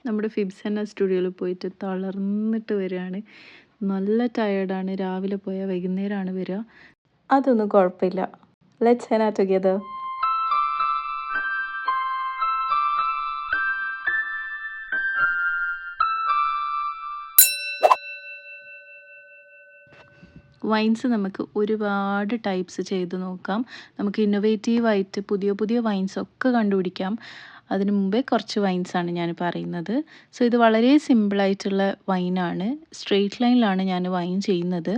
നമ്മുടെ ഫിബ്സന്ന സ്റ്റുഡിയോയിൽ പോയിട്ട് തളർന്നിട്ട് വരികയാണ്. നല്ല ടയേർഡാണ്. രാവിലെ പോയാൽ വൈകുന്നേരമാണ് വരിക. അതൊന്നും കുഴപ്പമില്ല. Let's Hena together. വൈൻസ് നമുക്ക് ഒരുപാട് ടൈപ്സ് ചെയ്ത് നോക്കാം. നമുക്ക് ഇന്നൊവേറ്റീവായിട്ട് പുതിയ പുതിയ വൈൻസൊക്കെ കണ്ടുപിടിക്കാം. അതിന് മുമ്പേ കുറച്ച് വൈൻസാണ് ഞാൻ പറയുന്നത്. സോ ഇത് വളരെ സിമ്പിളായിട്ടുള്ള വൈനാണ്. സ്ട്രെയിറ്റ് ലൈനിലാണ് ഞാൻ വൈൻ ചെയ്യുന്നത്.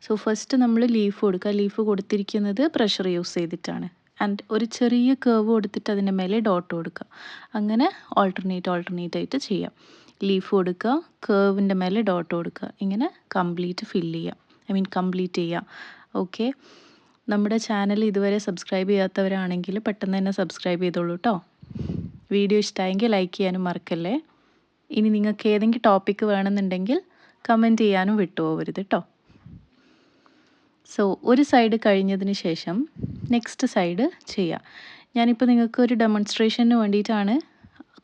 സോ ഫസ്റ്റ് നമ്മൾ ലീഫ് കൊടുക്കുക. ലീഫ് കൊടുത്തിരിക്കുന്നത് പ്രഷർ യൂസ് ചെയ്തിട്ടാണ്. ആൻഡ് ഒരു ചെറിയ കേർവ് കൊടുത്തിട്ട് അതിൻ്റെ മേലെ ഡോട്ട് കൊടുക്കുക. അങ്ങനെ ഓൾട്ടർനേറ്റ് ആയിട്ട് ചെയ്യാം. ലീഫ് കൊടുക്കുക, കേർവിൻ്റെ മേലെ ഡോട്ട് കൊടുക്കുക. ഇങ്ങനെ കംപ്ലീറ്റ് കംപ്ലീറ്റ് ചെയ്യുക. ഓക്കെ, നമ്മുടെ ചാനൽ ഇതുവരെ സബ്സ്ക്രൈബ് ചെയ്യാത്തവരാണെങ്കിൽ പെട്ടെന്ന് തന്നെ സബ്സ്ക്രൈബ് ചെയ്തോളൂ കേട്ടോ. വീഡിയോ ഇഷ്ടമായെങ്കിൽ ലൈക്ക് ചെയ്യാനും മറക്കല്ലേ. ഇനി നിങ്ങൾക്ക് ഏതെങ്കിലും ടോപ്പിക്ക് വേണമെന്നുണ്ടെങ്കിൽ കമൻറ്റ് ചെയ്യാനും വിട്ടുപോകരുത് കേട്ടോ. സോ ഒരു സൈഡ് കഴിഞ്ഞതിന് ശേഷം നെക്സ്റ്റ് സൈഡ് ചെയ്യാം. ഞാനിപ്പോൾ നിങ്ങൾക്ക് ഒരു ഡെമോൺസ്ട്രേഷന് വേണ്ടിയിട്ടാണ്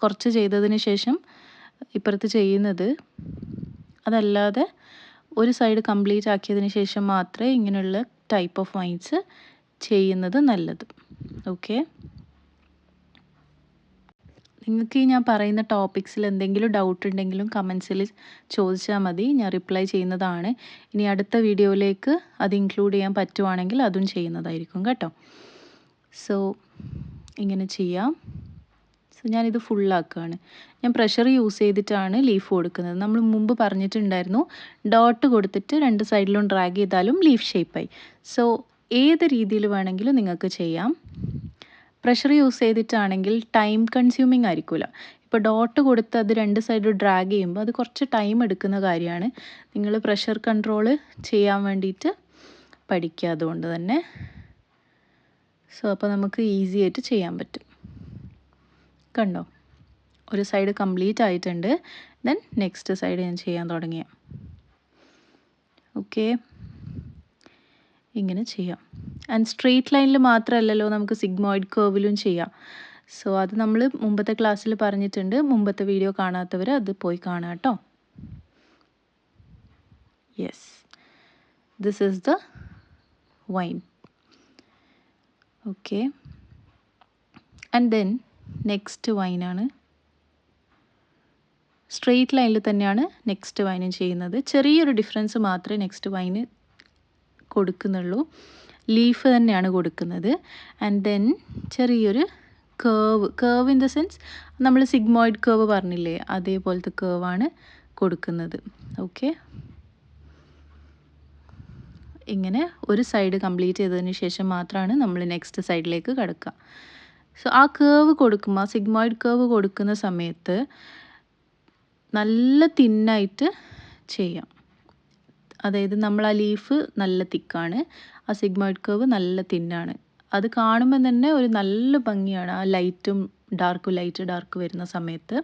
കുറച്ച് ചെയ്തതിന് ശേഷം ഇപ്പുറത്ത് ചെയ്യുന്നത്. അതല്ലാതെ ഒരു സൈഡ് കംപ്ലീറ്റ് ആക്കിയതിന് ശേഷം മാത്രമേ ഇങ്ങനെയുള്ള ടൈപ്പ് ഓഫ് വൈൻസ് ചെയ്യുന്നത് നല്ലത്. ഓക്കെ, നിങ്ങൾക്ക് ഈ ഞാൻ പറയുന്ന ടോപ്പിക്സിൽ എന്തെങ്കിലും ഡൗട്ട് ഉണ്ടെങ്കിലും കമൻസിൽ ചോദിച്ചാൽ മതി, ഞാൻ റിപ്ലൈ ചെയ്യുന്നതാണ്. ഇനി അടുത്ത വീഡിയോയിലേക്ക് അത് ഇൻക്ലൂഡ് ചെയ്യാൻ പറ്റുവാണെങ്കിൽ അതും ചെയ്യുന്നതായിരിക്കും കേട്ടോ. സോ ഇങ്ങനെ ചെയ്യാം. സോ ഞാനിത് ഫുള്ളാക്കുകയാണ്. ഞാൻ പ്രഷർ യൂസ് ചെയ്തിട്ടാണ് ലീഫ് കൊടുക്കുന്നത്. നമ്മൾ മുമ്പ് പറഞ്ഞിട്ടുണ്ടായിരുന്നു ഡോട്ട് കൊടുത്തിട്ട് രണ്ട് സൈഡിലും ഡ്രാഗ് ചെയ്താലും ലീഫ് ഷേപ്പായി. സോ ഏത് രീതിയിൽ വേണമെങ്കിലും നിങ്ങൾക്ക് ചെയ്യാം. പ്രഷർ യൂസ് ചെയ്തിട്ടാണെങ്കിൽ ടൈം കൺസ്യൂമിങ് ആയിരിക്കില്ല. ഇപ്പോൾ ഡോട്ട് കൊടുത്ത് അത് രണ്ട് സൈഡ് ഡ്രാഗ് ചെയ്യുമ്പോൾ അത് കുറച്ച് ടൈം എടുക്കുന്ന കാര്യമാണ്. നിങ്ങൾ പ്രഷർ കൺട്രോൾ ചെയ്യാൻ വേണ്ടിയിട്ട് പഠിക്കുക അതുകൊണ്ട് തന്നെ. സോ അപ്പോൾ നമുക്ക് ഈസി ആയിട്ട് ചെയ്യാൻ പറ്റും. കണ്ടോ, ഒരു സൈഡ് കംപ്ലീറ്റ് ആയിട്ടുണ്ട്. ദെൻ നെക്സ്റ്റ് സൈഡ് ഞാൻ ചെയ്യാൻ തുടങ്ങിയ. ഓക്കെ, ഇങ്ങനെ ചെയ്യാം. ആൻഡ് സ്ട്രെയിറ്റ് ലൈനിൽ മാത്രമല്ലല്ലോ, നമുക്ക് സിഗ്മോയിഡ് കർവിലും ചെയ്യാം. സോ അത് നമ്മൾ മുമ്പത്തെ ക്ലാസ്സിൽ പറഞ്ഞിട്ടുണ്ട്. മുമ്പത്തെ വീഡിയോ കാണാത്തവർ അത് പോയി കാണാം കേട്ടോ. Yes, this is the wine. Okay, and then next വൈനാണ്. സ്ട്രെയിറ്റ് ലൈനിൽ തന്നെയാണ് നെക്സ്റ്റ് വൈനും ചെയ്യുന്നത്. ചെറിയൊരു ഡിഫറൻസ് മാത്രമേ നെക്സ്റ്റ് വൈന് കൊടുക്കുന്നുള്ളൂ. ലീഫ് തന്നെയാണ് കൊടുക്കുന്നത്. ആൻഡ് ദെൻ ചെറിയൊരു കേർവ് ഇൻ ദ സെൻസ് നമ്മൾ സിഗ്മോയിഡ് കേർവ് പറഞ്ഞില്ലേ, അതേപോലത്തെ കേർവാണ് കൊടുക്കുന്നത്. ഓക്കെ, ഇങ്ങനെ ഒരു സൈഡ് കംപ്ലീറ്റ് ചെയ്തതിന് ശേഷം മാത്രമാണ് നമ്മൾ നെക്സ്റ്റ് സൈഡിലേക്ക് കിടക്കുക. സോ ആ കേർവ് കൊടുക്കുമ്പോൾ, ആ സിഗ്മോയിഡ് കേർവ് കൊടുക്കുന്ന സമയത്ത് നല്ല തിന്നായിട്ട് ചെയ്യാം. അതായത് നമ്മൾ ആ ലീഫ് നല്ല തിക്കാണ്, ആ സിഗ്മോയിഡ് കേർവ് നല്ല തിന്നാണ്. അത് കാണുമ്പോൾ തന്നെ ഒരു നല്ല ഭംഗിയാണ്. ആ ലൈറ്റും ഡാർക്ക് വരുന്ന സമയത്ത്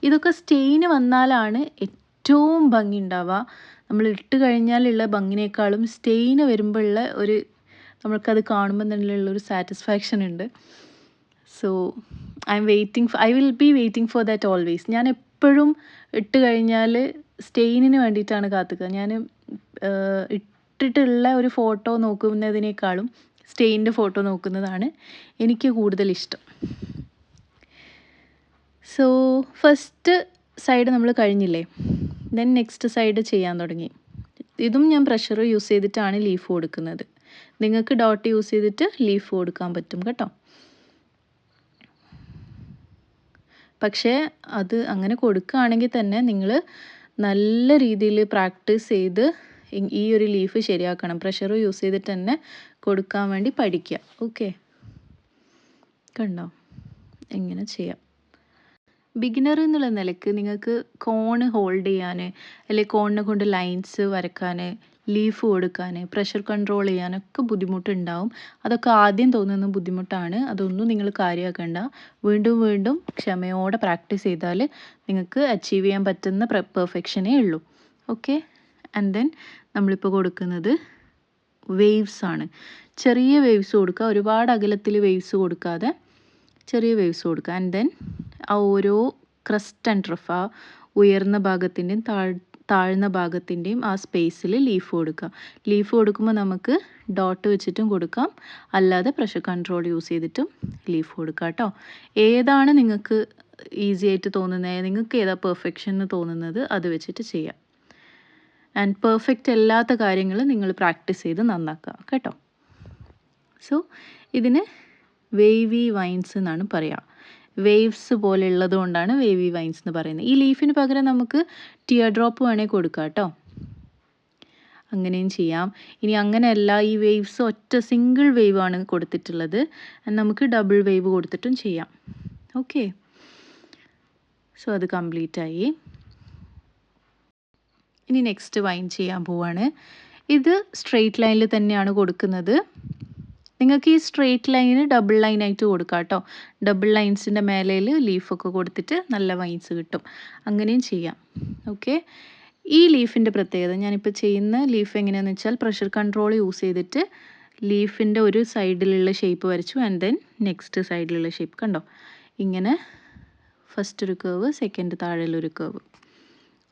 ഇതൊക്കെ സ്റ്റെയിന് വന്നാലാണ് ഏറ്റവും ഭംഗി ഉണ്ടാവുക. നമ്മൾ ഇട്ട് കഴിഞ്ഞാലുള്ള ഭംഗിനേക്കാളും സ്റ്റെയിന് വരുമ്പോഴുള്ള ഒരു, നമ്മൾക്കത് കാണുമ്പോൾ തന്നെയുള്ളൊരു സാറ്റിസ്ഫാക്ഷൻ ഉണ്ട്. So I will be waiting for that always. ഞാൻ എപ്പോഴും ഇട്ട് കഴിഞ്ഞാൽ സ്റ്റെയിനിന് വേണ്ടിയിട്ടാണ് കാത്തുക. ഞാൻ ഇട്ടിട്ടുള്ള ഒരു ഫോട്ടോ നോക്കുന്നതിനേക്കാളും സ്റ്റെയിനിൻ്റെ ഫോട്ടോ നോക്കുന്നതാണ് എനിക്ക് കൂടുതൽ ഇഷ്ടം. സോ ഫസ്റ്റ് സൈഡ് നമ്മൾ കഴിഞ്ഞില്ലേ, ദെൻ നെക്സ്റ്റ് സൈഡ് ചെയ്യാൻ തുടങ്ങി. ഇതും ഞാൻ പ്രഷർ യൂസ് ചെയ്തിട്ടാണ് ലീഫ് കൊടുക്കുന്നത്. നിങ്ങൾക്ക് ഡോട്ട് യൂസ് ചെയ്തിട്ട് ലീഫ് കൊടുക്കാൻ പറ്റും കേട്ടോ. പക്ഷേ അത് അങ്ങനെ കൊടുക്കുകയാണെങ്കിൽ തന്നെ നിങ്ങൾ നല്ല രീതിയിൽ പ്രാക്ടീസ് ചെയ്ത് ഈ ഒരു ലീഫ് ശരിയാക്കണം. പ്രഷർ യൂസ് ചെയ്തിട്ട് തന്നെ കൊടുക്കാൻ വേണ്ടി പഠിക്കുക. ഓക്കെ, കണ്ടോ, എങ്ങനെ ചെയ്യാം. ബിഗിനർ എന്നുള്ള നിലയ്ക്ക് നിങ്ങൾക്ക് കോണ് ഹോൾഡ് ചെയ്യാൻ, അല്ലെങ്കിൽ കോണിനെ കൊണ്ട് ലൈൻസ് വരയ്ക്കാൻ, ലീഫ് കൊടുക്കാൻ, പ്രഷർ കൺട്രോൾ ചെയ്യാനൊക്കെ ബുദ്ധിമുട്ടുണ്ടാവും. അതൊക്കെ ആദ്യം തോന്നുന്ന ബുദ്ധിമുട്ടാണ്. അതൊന്നും നിങ്ങൾ കാര്യമാക്കണ്ട. വീണ്ടും ക്ഷമയോടെ പ്രാക്ടീസ് ചെയ്താൽ നിങ്ങൾക്ക് അച്ചീവ് ചെയ്യാൻ പറ്റുന്ന പെർഫെക്ഷനേ ഉള്ളൂ. ഓക്കെ, ആൻഡ് ദെൻ നമ്മളിപ്പോൾ കൊടുക്കുന്നത് വേവ്സ് ആണ്. ചെറിയ വേവ്സ് കൊടുക്കുക, ഒരുപാട് അകലത്തിൽ വേവ്സ് കൊടുക്കാതെ ചെറിയ വേവ്സ് കൊടുക്കുക. ആൻഡ് ദെൻ ആ ഓരോ ക്രസ്റ്റ് ആൻഡ് റഫ്, ആ ഉയർന്ന ഭാഗത്തിൻ്റെയും താഴ്ന്ന ഭാഗത്തിൻ്റെയും ആ സ്പേസിൽ ലീഫ് കൊടുക്കുക. ലീഫ് കൊടുക്കുമ്പോൾ നമുക്ക് ഡോട്ട് വെച്ചിട്ടും കൊടുക്കാം, അല്ലാതെ പ്രഷർ കൺട്രോൾ യൂസ് ചെയ്തിട്ടും ലീഫ് കൊടുക്കുക കേട്ടോ. ഏതാണ് നിങ്ങൾക്ക് ഈസി ആയിട്ട് തോന്നുന്നത്, നിങ്ങൾക്ക് ഏതാ പെർഫെക്ഷൻ എന്ന് തോന്നുന്നത് അത് വെച്ചിട്ട് ചെയ്യാം. ആൻഡ് പെർഫെക്റ്റ് അല്ലാത്ത കാര്യങ്ങൾ നിങ്ങൾ പ്രാക്ടീസ് ചെയ്ത് നന്നാക്കുക കേട്ടോ. സോ ഇതിന് വേവി വൈൻസ് എന്നാണ് പറയുക. വേവ്സ് പോലെ ഉള്ളത് കൊണ്ടാണ് വേവി വൈൻസ് എന്ന് പറയുന്നത്. ഈ ലീഫിന് പകരം നമുക്ക് ടിയർ ഡ്രോപ്പ് വേണേൽ കൊടുക്കാം കേട്ടോ, അങ്ങനെയും ചെയ്യാം. ഇനി അങ്ങനെയല്ല, ഈ വേവ്സ് ഒറ്റ സിംഗിൾ വേവ് ആണ് കൊടുത്തിട്ടുള്ളത്, നമുക്ക് ഡബിൾ വേവ് കൊടുത്തിട്ടും ചെയ്യാം. ഓക്കെ, സോ അത് കംപ്ലീറ്റ് ആയി. ഇനി നെക്സ്റ്റ് വൈൻ ചെയ്യാൻ പോവാണ്. ഇത് സ്ട്രെയിറ്റ് ലൈനിൽ തന്നെയാണ് കൊടുക്കുന്നത്. നിങ്ങൾക്ക് ഈ സ്ട്രെയിറ്റ് ലൈന് ഡബിൾ ലൈനായിട്ട് കൊടുക്കാം കേട്ടോ. ഡബിൾ ലൈൻസിൻ്റെ മേലയിൽ ലീഫൊക്കെ കൊടുത്തിട്ട് നല്ല വൈൻസ് കിട്ടും, അങ്ങനെയും ചെയ്യാം. ഓക്കെ, ഈ ലീഫിൻ്റെ പ്രത്യേകത, ഞാനിപ്പോൾ ചെയ്യുന്ന ലീഫ് എങ്ങനെയാണെന്ന് വെച്ചാൽ പ്രഷർ കൺട്രോൾ യൂസ് ചെയ്തിട്ട് ലീഫിൻ്റെ ഒരു സൈഡിലുള്ള ഷേപ്പ് വരച്ചു, ആൻഡ് ദെൻ നെക്സ്റ്റ് സൈഡിലുള്ള ഷേപ്പ് കണ്ടോ, ഇങ്ങനെ ഫസ്റ്റ് ഒരു കേവ്, സെക്കൻഡ് താഴെയുള്ളൊരു കേവ്,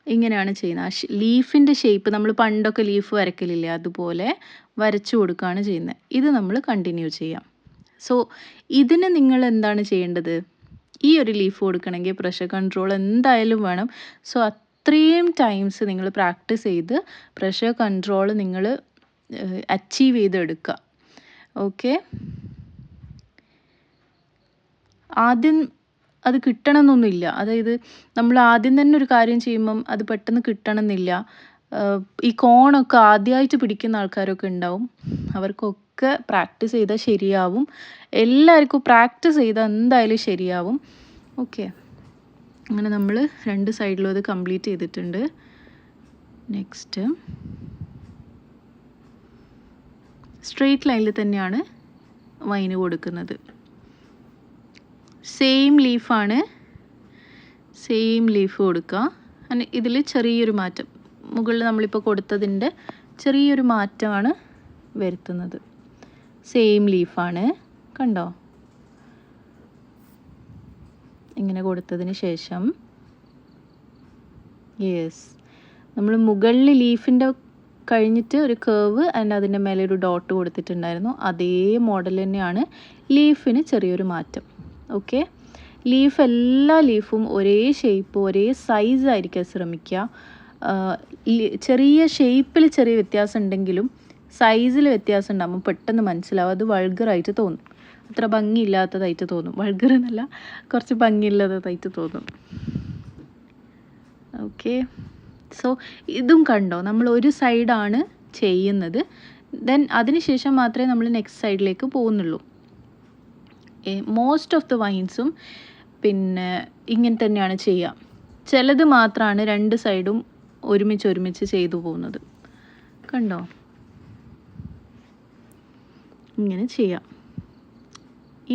ഇങ്ങനെയാണ് ചെയ്യുന്നത്. ലീഫിൻ്റെ ഷേപ്പ് നമ്മൾ പണ്ടൊക്കെ ലീഫ് വരക്കലില്ലേ, അതുപോലെ വരച്ചു കൊടുക്കുകയാണ് ചെയ്യുന്നത്. ഇത് നമ്മൾ കണ്ടിന്യൂ ചെയ്യാം. സോ ഇതിന് നിങ്ങൾ എന്താണ് ചെയ്യേണ്ടത്, ഈ ഒരു ലീഫ് കൊടുക്കണമെങ്കിൽ പ്രഷർ കൺട്രോൾ എന്തായാലും വേണം. സോ അത്രയും ടൈംസ് നിങ്ങൾ പ്രാക്ടീസ് ചെയ്ത് പ്രഷർ കൺട്രോൾ നിങ്ങൾ അച്ചീവ് ചെയ്തെടുക്കുക. ഓക്കെ, ആദ്യം അത് കിട്ടണമെന്നൊന്നുമില്ല. അതായത് നമ്മൾ ആദ്യം തന്നെ ഒരു കാര്യം ചെയ്യുമ്പം അത് പെട്ടെന്ന് കിട്ടണമെന്നില്ല. ഈ കോണൊക്കെ ആദ്യമായിട്ട് പിടിക്കുന്ന ആൾക്കാരൊക്കെ ഉണ്ടാവും, അവർക്കൊക്കെ പ്രാക്ടീസ് ചെയ്താൽ ശരിയാവും. എല്ലാവർക്കും പ്രാക്ടീസ് ചെയ്താൽ എന്തായാലും ശരിയാവും. ഓക്കെ, അങ്ങനെ നമ്മൾ രണ്ട് സൈഡിലും അത് കംപ്ലീറ്റ് ചെയ്തിട്ടുണ്ട്. നെക്സ്റ്റ് സ്ട്രെയിറ്റ് ലൈനിൽ തന്നെയാണ് വൈന് കൊടുക്കുന്നത്. സെയിം ലീഫാണ്, സെയിം ലീഫ് കൊടുക്കുക. ഇതിൽ ചെറിയൊരു മാറ്റം, മുകളിൽ നമ്മളിപ്പോൾ കൊടുത്തതിൻ്റെ ചെറിയൊരു മാറ്റമാണ് വരുത്തുന്നത്. സെയിം ലീഫാണ് കണ്ടോ. ഇങ്ങനെ കൊടുത്തതിന് ശേഷം യെസ്, നമ്മൾ മുകളിൽ ലീഫിൻ്റെ കഴിഞ്ഞിട്ട് ഒരു കേവ് ആൻഡ് അതിൻ്റെ മേലെ ഒരു ഡോട്ട് കൊടുത്തിട്ടുണ്ടായിരുന്നു, അതേ മോഡൽ തന്നെയാണ് ലീഫിന് ചെറിയൊരു മാറ്റം. ഓക്കെ, ലീഫ് എല്ലാ ലീഫും ഒരേ ഷേപ്പ് ഒരേ സൈസ് ആയിരിക്കാൻ ശ്രമിക്കുക. ചെറിയ ഷേപ്പിൽ ചെറിയ വ്യത്യാസം ഉണ്ടെങ്കിലും സൈസിൽ വ്യത്യാസം ഉണ്ടാകുമ്പോൾ പെട്ടെന്ന് മനസ്സിലാവും, അത് വൾഗറായിട്ട് തോന്നും, അത്ര ഭംഗിയില്ലാത്തതായിട്ട് തോന്നും. വൾഗർ എന്നല്ല, കുറച്ച് ഭംഗിയില്ലാത്തതായിട്ട് തോന്നും. ഓക്കെ, സോ ഇതും കണ്ടോ, നമ്മൾ ഒരു സൈഡാണ് ചെയ്യുന്നത്, ദെൻ അതിനുശേഷം മാത്രമേ നമ്മൾ നെക്സ്റ്റ് സൈഡിലേക്ക് പോകുന്നുള്ളൂ. മോസ്റ്റ് ഓഫ് ദ വൈൻസും പിന്നെ ഇങ്ങനെ തന്നെയാണ് ചെയ്യുക. ചിലത് മാത്രമാണ് രണ്ട് സൈഡും ഒരുമിച്ച് ചെയ്തു പോകുന്നത്. കണ്ടോ, ഇങ്ങനെ ചെയ്യാം.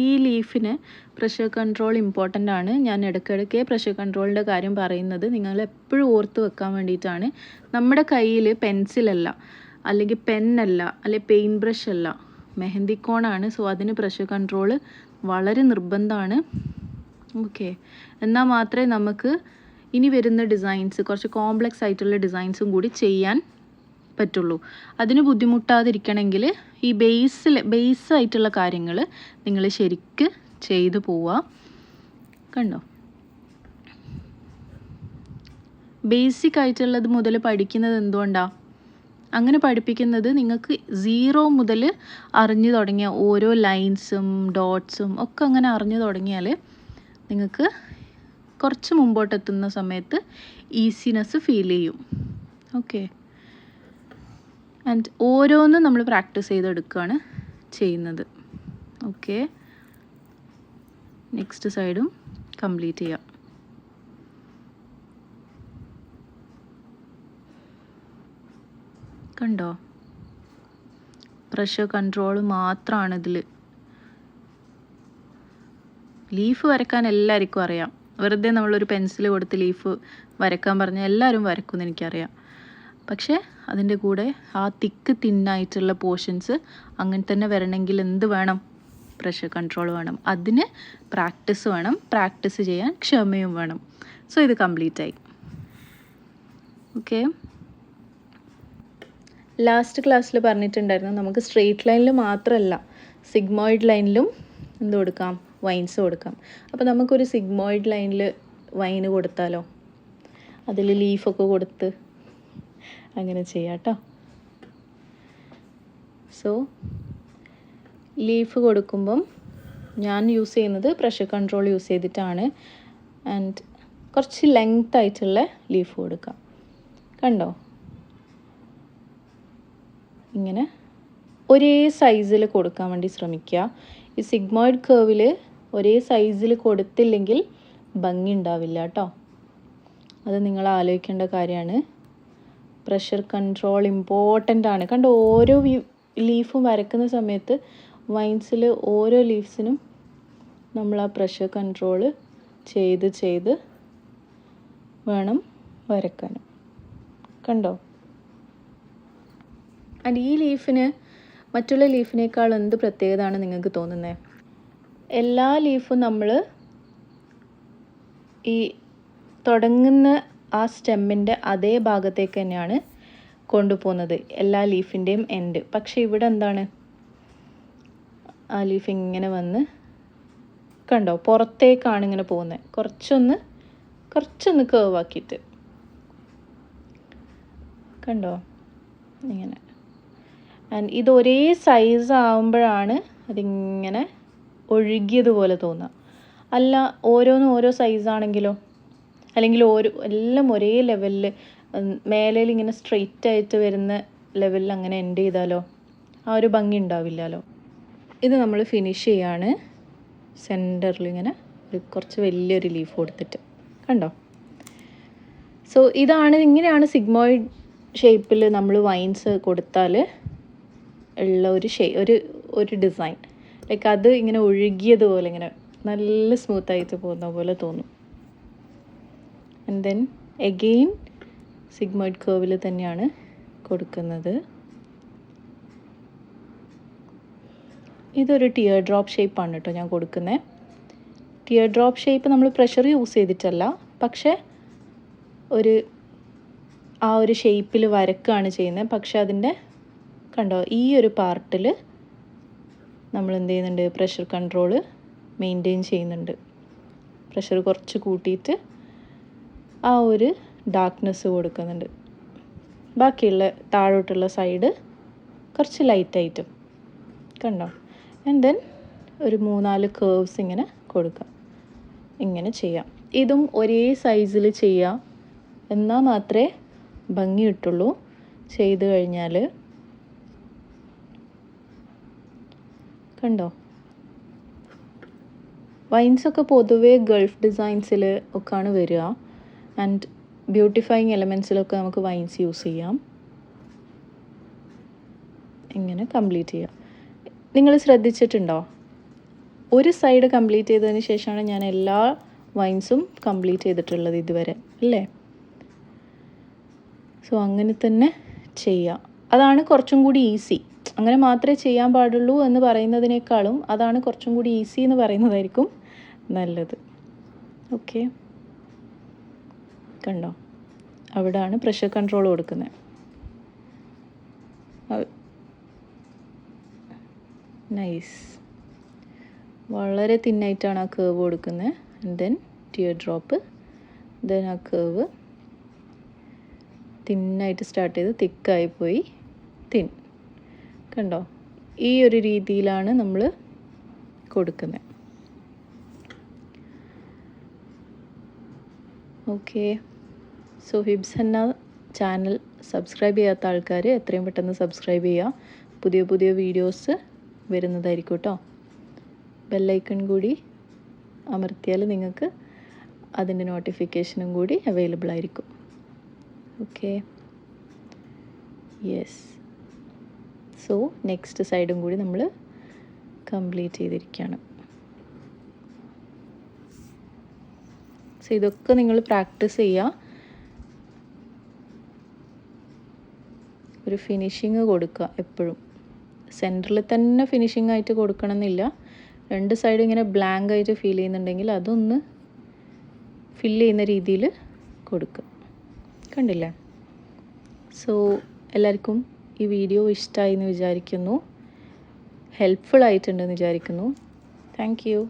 ഈ ലീഫിന് പ്രഷർ കൺട്രോൾ ഇമ്പോർട്ടൻ്റ് ആണ്. ഞാൻ ഇടയ്ക്കിടയ്ക്ക് പ്രഷർ കൺട്രോളിൻ്റെ കാര്യം പറയുന്നത് നിങ്ങൾ എപ്പോഴും ഓർത്ത് വെക്കാൻ വേണ്ടിയിട്ടാണ്. നമ്മുടെ കയ്യിൽ പെൻസിലല്ല, അല്ലെങ്കിൽ പെന്നല്ല, അല്ലെങ്കിൽ പെയിൻറ്റ് ബ്രഷ് അല്ല, മെഹന്തി കോണാണ്. സോ അതിന് പ്രഷർ കൺട്രോൾ വളരെ നിർബന്ധമാണ്. ഓക്കെ, എന്നാൽ മാത്രമേ നമുക്ക് ഇനി വരുന്ന ഡിസൈൻസ്, കുറച്ച് കോംപ്ലക്സ് ആയിട്ടുള്ള ഡിസൈൻസും കൂടി ചെയ്യാൻ പറ്റുള്ളൂ. അതിന് ബുദ്ധിമുട്ടാതിരിക്കണമെങ്കിൽ ഈ ബേസായിട്ടുള്ള കാര്യങ്ങൾ നിങ്ങൾ ശരിക്ക് ചെയ്തു പോവുക. കണ്ടോ, ബേസിക് ആയിട്ടുള്ളത് മുതൽ പഠിക്കുന്നത് എന്തുകൊണ്ടാണ് അങ്ങനെ പഠിപ്പിക്കുന്നത്? നിങ്ങൾക്ക് 0 മുതൽ അറിഞ്ഞു തുടങ്ങിയ ഓരോ ലൈൻസും ഡോട്ട്സും ഒക്കെ അങ്ങനെ അറിഞ്ഞു തുടങ്ങിയാൽ നിങ്ങൾക്ക് കുറച്ച് മുമ്പോട്ടെത്തുന്ന സമയത്ത് ഈസിനെസ് ഫീൽ ചെയ്യും. ഓക്കെ, ആൻഡ് ഓരോന്നും നമ്മൾ പ്രാക്ടീസ് ചെയ്തെടുക്കുകയാണ് ചെയ്യുന്നത്. ഓക്കെ, നെക്സ്റ്റ് സൈഡും കംപ്ലീറ്റ് ചെയ്യാം. കണ്ടോ, പ്രഷർ കൺട്രോൾ മാത്രമാണ് ഇതിൽ. ലീഫ് വരക്കാൻ എല്ലാവർക്കും അറിയാം. വെറുതെ നമ്മളൊരു പെൻസിൽ കൊടുത്ത് ലീഫ് വരക്കാൻ പറഞ്ഞാൽ എല്ലാവരും വരക്കുമെന്ന് എനിക്കറിയാം. പക്ഷേ അതിൻ്റെ കൂടെ ആ തിന്നായിട്ടുള്ള പോർഷൻസ് അങ്ങനെ തന്നെ വരണമെങ്കിൽ എന്ത് വേണം? പ്രഷർ കൺട്രോൾ വേണം, അതിന് പ്രാക്ടീസ് വേണം, പ്രാക്ടീസ് ചെയ്യാൻ ക്ഷമയും വേണം. സോ ഇത് കംപ്ലീറ്റ് ആയി. ഓക്കെ, ലാസ്റ്റ് ക്ലാസ്സിൽ പറഞ്ഞിട്ടുണ്ടായിരുന്നു നമുക്ക് സ്ട്രെയിറ്റ് ലൈനിൽ മാത്രമല്ല സിഗ്മോയിഡ് ലൈനിലും എന്ത് കൊടുക്കാം, വൈൻസ് കൊടുക്കാം. അപ്പോൾ നമുക്കൊരു സിഗ്മോയിഡ് ലൈനിൽ വൈന് കൊടുത്താലോ, അതിൽ ലീഫൊക്കെ കൊടുത്ത് അങ്ങനെ ചെയ്യാം കേട്ടോ. സോ ലീഫ് കൊടുക്കുമ്പം ഞാൻ യൂസ് ചെയ്യുന്നത് പ്രഷർ കൺട്രോൾ യൂസ് ചെയ്തിട്ടാണ്. ആൻഡ് കുറച്ച് ലെങ്ത് ആയിട്ടുള്ള ലീഫ് കൊടുക്കാം. കണ്ടോ, ഇങ്ങനെ ഒരേ സൈസിൽ കൊടുക്കാൻ വേണ്ടി ശ്രമിക്കുക. ഈ സിഗ്മോയിഡ് കർവിൽ ഒരേ സൈസിൽ കൊടുത്തില്ലെങ്കിൽ ഭംഗി ഉണ്ടാവില്ല കേട്ടോ. അത് നിങ്ങൾ ആലോചിക്കേണ്ട കാര്യമാണ്. പ്രഷർ കൺട്രോൾ ഇമ്പോർട്ടൻ്റ് ആണ്. കണ്ടോ, ഓരോ ലീഫും വരക്കുന്ന സമയത്ത് വൈൻസിൽ ഓരോ ലീഫ്സിനും നമ്മൾ ആ പ്രഷർ കൺട്രോൾ ചെയ്ത് വേണം വരക്കാൻ. കണ്ടോ, ആൻഡ് ഈ ലീഫിന് മറ്റുള്ള ലീഫിനേക്കാൾ എന്ത് പ്രത്യേകതയാണ് നിങ്ങൾക്ക് തോന്നുന്നത്? എല്ലാ ലീഫും നമ്മൾ ഈ തുടങ്ങുന്ന ആ സ്റ്റെമ്മിൻ്റെ അതേ ഭാഗത്തേക്ക് തന്നെയാണ് കൊണ്ടുപോകുന്നത്, എല്ലാ ലീഫിൻ്റെയും എൻഡ്. പക്ഷേ ഇവിടെ എന്താണ്, ആ ലീഫ് ഇങ്ങനെ വന്ന് കണ്ടോ പുറത്തേക്കാണ് ഇങ്ങനെ പോകുന്നത്, കുറച്ചൊന്ന് കേർവ് ആക്കിയിട്ട്. കണ്ടോ ഇങ്ങനെ. ആൻഡ് ഇത് ഒരേ സൈസ് ആവുമ്പോഴാണ് അതിങ്ങനെ ഒഴുകിയതുപോലെ തോന്നുക. അല്ല ഓരോന്നും ഓരോ സൈസാണെങ്കിലോ, അല്ലെങ്കിൽ എല്ലാം ഒരേ ലെവലിൽ മേലയിൽ ഇങ്ങനെ സ്ട്രെയിറ്റ് ആയിട്ട് വരുന്ന ലെവലിൽ അങ്ങനെ എൻഡ് ചെയ്താലോ ആ ഒരു ഭംഗി ഉണ്ടാവില്ലല്ലോ. ഇത് നമ്മൾ ഫിനിഷ് ചെയ്യാണ് സെൻറ്ററിൽ ഇങ്ങനെ കുറച്ച് വലിയൊരു ലീഫ് കൊടുത്തിട്ട്. കണ്ടോ, സോ ഇങ്ങനെയാണ് സിഗ്മോയിഡ് ഷേപ്പിൽ നമ്മൾ വൈൻസ് കൊടുത്താൽ ഉള്ള ഒരു ഡിസൈൻ. ലൈക്ക് അത് ഇങ്ങനെ ഒഴുകിയതുപോലെ ഇങ്ങനെ നല്ല സ്മൂത്തായിട്ട് പോകുന്ന പോലെ തോന്നും. ആൻഡ് ദെൻ എഗെയിൻ സിഗ്മോയിഡ് കർവിൽ തന്നെയാണ് കൊടുക്കുന്നത്. ഇതൊരു ടിയർ ഡ്രോപ്പ് ഷേപ്പാണ് കേട്ടോ ഞാൻ കൊടുക്കുന്നത്. ടിയർ ഡ്രോപ്പ് ഷേപ്പ് നമ്മൾ പ്രഷർ യൂസ് ചെയ്തിട്ടല്ല, പക്ഷേ ആ ഒരു ഷേപ്പിൽ വരക്കുകയാണ് ചെയ്യുന്നത്. പക്ഷെ അതിൻ്റെ കണ്ടോ ഈ ഒരു പാർട്ടിൽ നമ്മൾ എന്ത് ചെയ്യുന്നുണ്ട്, പ്രഷർ കൺട്രോൾ മെയിൻറ്റെയിൻ ചെയ്യുന്നുണ്ട്. പ്രഷർ കുറച്ച് കൂട്ടിയിട്ട് ആ ഒരു ഡാർക്ക്നെസ് കൊടുക്കുന്നുണ്ട്. ബാക്കിയുള്ള താഴോട്ടുള്ള സൈഡ് കുറച്ച് ലൈറ്റായിട്ടും. കണ്ടോ, ആൻഡ് ദെൻ ഒരു 3-4 കേർവ്സ് ഇങ്ങനെ കൊടുക്കാം. ഇങ്ങനെ ചെയ്യാം. ഇതും ഒരേ സൈസിൽ ചെയ്യാം, എന്നാൽ മാത്രമേ ഭംഗി കിട്ടുള്ളൂ. ചെയ്ത് കഴിഞ്ഞാൽ കണ്ടോ, വൈൻസൊക്കെ പൊതുവേ ഗൾഫ് ഡിസൈൻസിൽ ഒക്കെയാണ് വരിക. ആൻഡ് ബ്യൂട്ടിഫൈങ് എലമെൻസിലൊക്കെ നമുക്ക് വൈൻസ് യൂസ് ചെയ്യാം. ഇങ്ങനെ കംപ്ലീറ്റ് ചെയ്യാം. നിങ്ങൾ ശ്രദ്ധിച്ചിട്ടുണ്ടോ, ഒരു സൈഡ് കംപ്ലീറ്റ് ചെയ്തതിന് ശേഷമാണ് ഞാൻ എല്ലാ വൈൻസും കംപ്ലീറ്റ് ചെയ്തിട്ടുള്ളത് ഇതുവരെ, അല്ലേ? സോ അങ്ങനെ തന്നെ ചെയ്യാം. അതാണ് കുറച്ചും കൂടി ഈസി. അങ്ങനെ മാത്രമേ ചെയ്യാൻ പാടുള്ളൂ എന്ന് പറയുന്നതിനേക്കാളും അതാണ് കുറച്ചും കൂടി ഈസി എന്ന് പറയുന്നതായിരിക്കും നല്ലത്. ഓക്കെ, കണ്ടോ, അവിടെയാണ് പ്രഷർ കൺട്രോൾ കൊടുക്കുന്നത്. നൈസ്. വളരെ തിന്നായിട്ടാണ് ആ കേർവ് കൊടുക്കുന്നത്. And then tear drop, then ആ കേർവ് തിന്നായിട്ട് സ്റ്റാർട്ട് ചെയ്ത് തിക്കായി പോയി തിൻ. കണ്ടോ, ഈ ഒരു രീതിയിലാണ് നമ്മൾ കൊടുക്കുന്നത്. Okay, so Hibs Hanna channel subscribe ചെയ്യാത്ത ആൾക്കാർ എത്രയും പെട്ടെന്ന് സബ്സ്ക്രൈബ് ചെയ്യുക. പുതിയ പുതിയ വീഡിയോസ് വരുന്നതായിരിക്കും കേട്ടോ. ബെല്ലൈക്കൺ കൂടി അമർത്തിയാൽ നിങ്ങൾക്ക് അതിൻ്റെ നോട്ടിഫിക്കേഷനും കൂടി അവൈലബിൾ ആയിരിക്കും. Okay, yes. സോ നെക്സ്റ്റ് സൈഡും കൂടി നമ്മൾ കംപ്ലീറ്റ് ചെയ്തിരിക്കുകയാണ്. സോ ഇതൊക്കെ നിങ്ങൾ പ്രാക്ടീസ് ചെയ്യുക. ഒരു ഫിനിഷിങ് കൊടുക്കുക എപ്പോഴും. സെൻറ്ററിൽ തന്നെ ഫിനിഷിംഗ് ആയിട്ട് കൊടുക്കണമെന്നില്ല, രണ്ട് സൈഡും ഇങ്ങനെ ബ്ലാങ്ക് ആയിട്ട് ഫീൽ ചെയ്യുന്നുണ്ടെങ്കിൽ അതൊന്ന് ഫില്ല് ചെയ്യുന്ന രീതിയിൽ കൊടുക്കുക. കണ്ടില്ലേ? സോ എല്ലാവർക്കും ഈ വീഡിയോ ഇഷ്ടമായി എന്ന് വിചാരിക്കുന്നു, ഹെൽപ്ഫുൾ ആയിട്ടുണ്ടെന്ന് വിചാരിക്കുന്നു. Thank you.